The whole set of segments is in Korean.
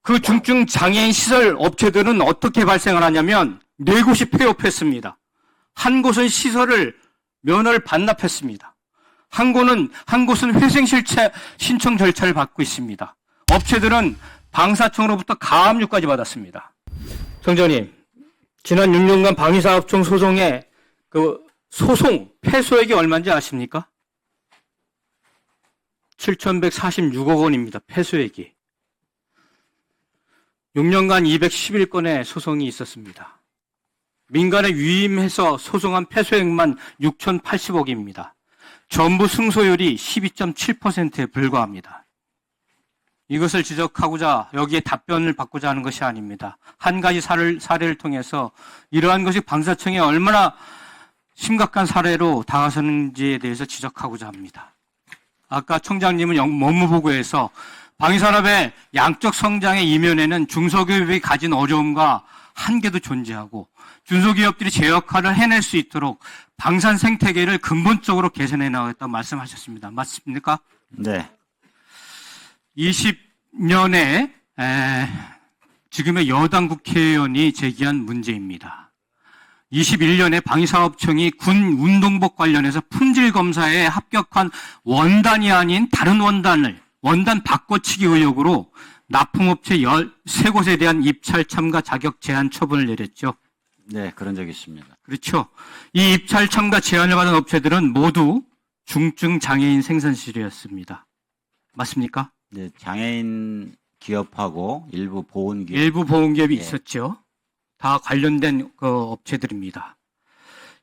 그 중증 장애인 시설 업체들은 어떻게 발생을 하냐면 네 곳이 폐업했습니다. 한 곳은 시설을 면허를 반납했습니다. 한 곳은 회생실체 신청 절차를 받고 있습니다. 업체들은 방사청으로부터 가압류까지 받았습니다. 정전님, 지난 6년간 방위사업청 소송의 그 소송 패소액이 얼마인지 아십니까? 7,146억 원입니다. 패소액이. 6년간 211건의 소송이 있었습니다. 민간에 위임해서 소송한 패소액만 6,080억입니다. 전부 승소율이 12.7%에 불과합니다. 이것을 지적하고자 여기에 답변을 받고자 하는 것이 아닙니다. 한 가지 사례를 통해서 이러한 것이 방사청에 얼마나 심각한 사례로 다가서는지에 대해서 지적하고자 합니다. 아까 청장님은 업무보고에서 방위산업의 양적 성장의 이면에는 중소기업이 가진 어려움과 한계도 존재하고 중소기업들이 제 역할을 해낼 수 있도록 방산 생태계를 근본적으로 개선해 나가겠다고 말씀하셨습니다. 맞습니까? 네. 20년에 지금의 여당 국회의원이 제기한 문제입니다. 21년에 방위사업청이 군 운동복 관련해서 품질 검사에 합격한 원단이 아닌 다른 원단 바꿔치기 의혹으로 납품업체 13곳에 대한 입찰 참가 자격 제한 처분을 내렸죠. 네, 그런 적이 있습니다. 그렇죠. 이 입찰 참가 제한을 받은 업체들은 모두 중증 장애인 생산실이었습니다. 맞습니까? 네, 장애인 기업하고 일부 보훈기업. 일부 보훈기업이 예. 있었죠. 다 관련된 그 업체들입니다.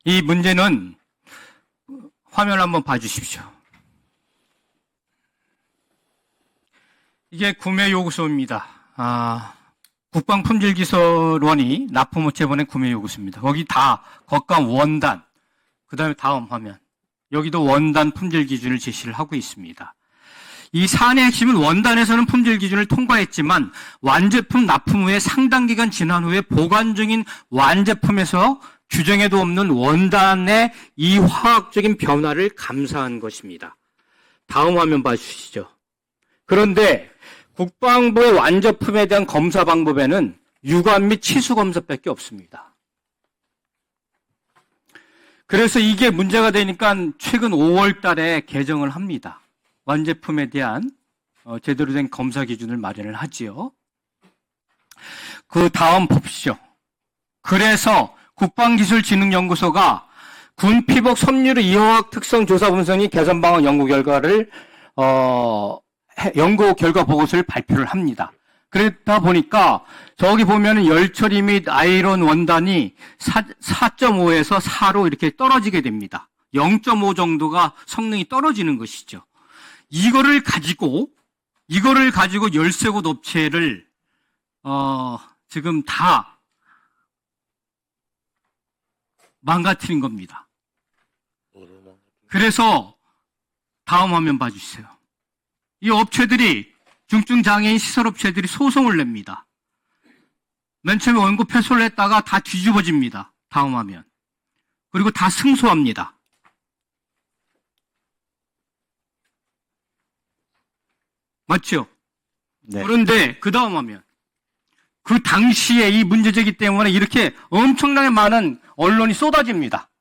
이 문제는 화면 한번 봐주십시오. 이게 구매 요구서입니다. 국방품질기술원이 납품업체 보낸 구매 요구서입니다. 거기 다 겉감 원단, 그 다음에 다음 화면. 여기도 원단 품질 기준을 제시를 하고 있습니다. 이 사안의 핵심은 원단에서는 품질 기준을 통과했지만 완제품 납품 후에 상당 기간 지난 후에 보관 중인 완제품에서 규정에도 없는 원단의 이 화학적인 변화를 감사한 것입니다. 다음 화면 봐주시죠. 그런데 국방부의 완제품에 대한 검사 방법에는 유관 및 치수 검사밖에 없습니다. 그래서 이게 문제가 되니까 최근 5월 달에 개정을 합니다. 완제품에 대한 제대로 된 검사 기준을 마련을 하지요. 그 다음 보십시오. 그래서 국방기술진흥연구소가 군 피복 섬유류 이화학 특성 조사 분석이 개선 방안 연구 결과를 연구 결과 보고서를 발표를 합니다. 그러다 보니까 저기 보면은 열처리 및 아이론 원단이 4.5에서 4로 이렇게 떨어지게 됩니다. 0.5 정도가 성능이 떨어지는 것이죠. 이거를 가지고 13곳 업체를 지금 다 망가뜨린 겁니다. 그래서 다음 화면 봐주세요. 이 업체들이 중증장애인 시설업체들이 소송을 냅니다. 맨 처음에 원고 패소를 했다가 다 뒤집어집니다. 다음 화면. 그리고 다 승소합니다. 맞죠? 네. 그런데 그 다음 화면. 그 당시에 이 문제제기 때문에 이렇게 엄청나게 많은 언론이 쏟아집니다.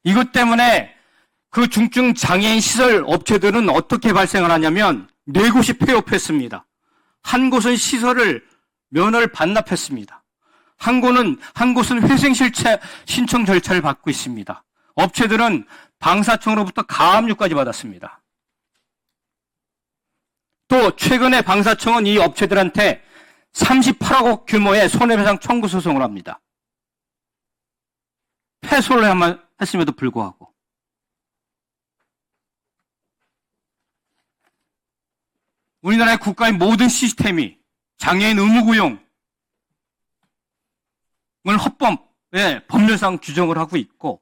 이것 때문에 그 중증 장애인 시설 업체들은 어떻게 발생을 하냐면 네 곳이 폐업했습니다. 한 곳은 시설을 면허를 반납했습니다. 한 곳은 회생실체 신청 절차를 받고 있습니다. 업체들은 방사청으로부터 가압류까지 받았습니다. 또 최근에 방사청은 이 업체들한테 38억 원 규모의 손해배상 청구 소송을 합니다. 패소를 했음에도 불구하고. 우리나라의 국가의 모든 시스템이 장애인 의무 고용을 법률상 규정을 하고 있고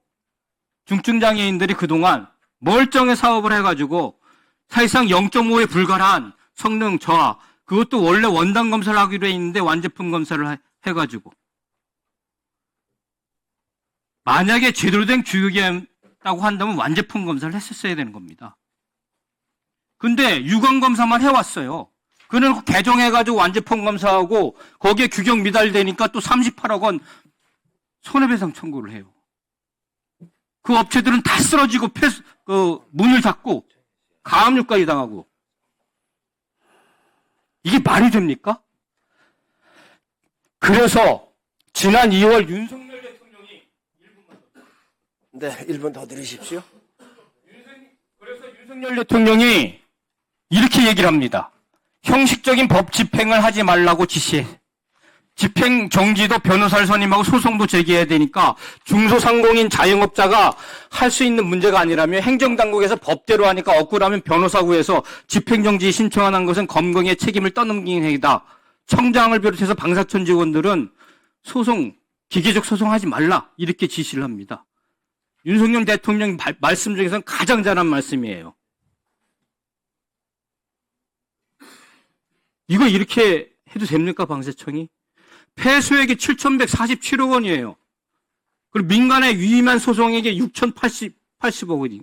중증 장애인들이 그동안 멀쩡히 사업을 해가지고 사실상 0.5에 불과한 성능 저하, 그것도 원래 원단 검사를 하기로 했는데 완제품 검사를 해가지고 만약에 제대로 된 교육이었다고 한다면 완제품 검사를 했었어야 되는 겁니다. 근데 유관 검사만 해왔어요. 그걸 개정해가지고 완제품 검사하고 거기에 규격 미달되니까 또 38억 원 손해배상 청구를 해요. 그 업체들은 다 쓰러지고 문을 닫고 가압류까지 당하고. 이게 말이 됩니까? 그래서 지난 2월 윤석열 대통령이 네, 1분 더 드리십시오. 그래서 윤석열 대통령이 이렇게 얘기를 합니다. 형식적인 법 집행을 하지 말라고 지시해. 집행 정지도 변호사를 선임하고 소송도 제기해야 되니까 중소상공인 자영업자가 할 수 있는 문제가 아니라면 행정당국에서 법대로 하니까 억울하면 변호사 구해서 집행정지 신청하는 것은 검경의 책임을 떠넘기는 행위다. 청장을 비롯해서 방사촌 직원들은 기계적 소송하지 말라 이렇게 지시를 합니다. 윤석열 대통령 말씀 중에서는 가장 잘한 말씀이에요. 이거 이렇게 해도 됩니까, 방사청이? 패소액이 7,147억 원이에요. 그리고 민간의 위임한 소송액이 6,080억 원이.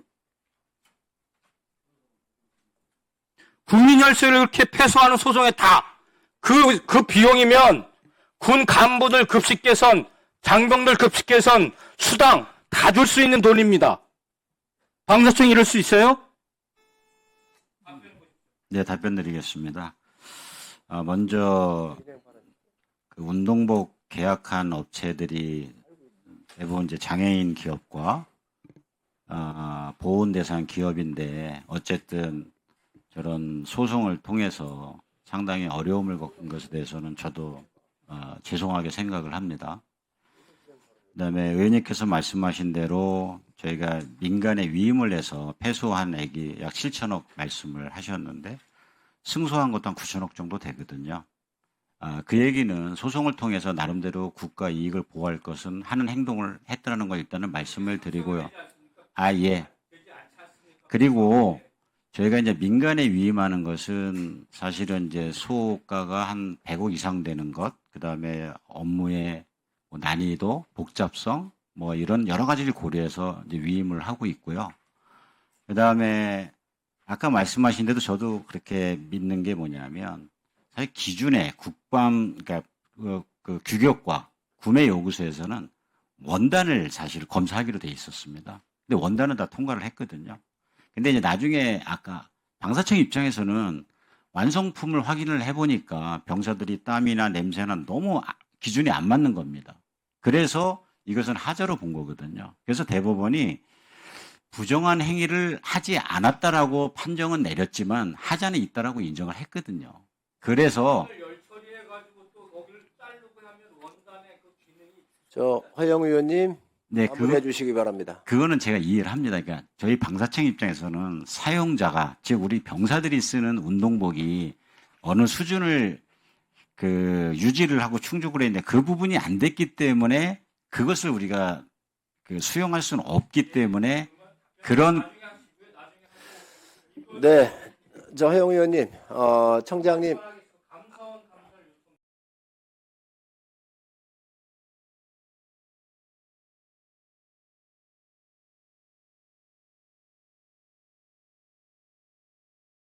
국민열세를 그렇게 패소하는 소송에 그 비용이면 군 간부들 급식 개선, 장병들 급식 개선, 수당 다 줄 수 있는 돈입니다. 방사청이 이럴 수 있어요? 네, 답변 드리겠습니다. 먼저 그 운동복 계약한 업체들이 대부분 이제 장애인 기업과 보훈 대상 기업인데 어쨌든 저런 소송을 통해서 상당히 어려움을 겪은 것에 대해서는 저도 죄송하게 생각을 합니다. 그다음에 의원님께서 말씀하신 대로 저희가 민간에 위임을 해서 패소한 액이 약 7천억 말씀을 하셨는데 승소한 것도 한 9천억 정도 되거든요. 그 얘기는 소송을 통해서 나름대로 국가 이익을 보호할 것은 하는 행동을 했다는 걸 일단은 말씀을 드리고요. 예. 그리고 저희가 이제 민간에 위임하는 것은 사실은 이제 소가가 한 100억 이상 되는 것, 그 다음에 업무의 난이도, 복잡성, 이런 여러 가지를 고려해서 이제 위임을 하고 있고요. 그 다음에 아까 말씀하신 데도 저도 그렇게 믿는 게 뭐냐면 사실 기준에 그러니까 그 규격과 구매 요구서에서는 원단을 사실 검사하기로 돼 있었습니다. 근데 원단은 다 통과를 했거든요. 근데 이제 나중에 아까 방사청 입장에서는 완성품을 확인을 해보니까 병사들이 땀이나 냄새나 너무 기준이 안 맞는 겁니다. 그래서 이것은 하자로 본 거거든요. 그래서 대법원이 부정한 행위를 하지 않았다라고 판정은 내렸지만 하자는 있다라고 인정을 했거든요. 그래서 허영 의원님 네, 마무리해 주시기 바랍니다. 그거는 제가 이해를 합니다. 그러니까 저희 방사청 입장에서는 사용자가 즉 우리 병사들이 쓰는 운동복이 어느 수준을 유지를 하고 충족을 했는데 그 부분이 안 됐기 때문에 그것을 우리가 수용할 수는 없기 때문에 그런 네, 허영 의원님, 청장님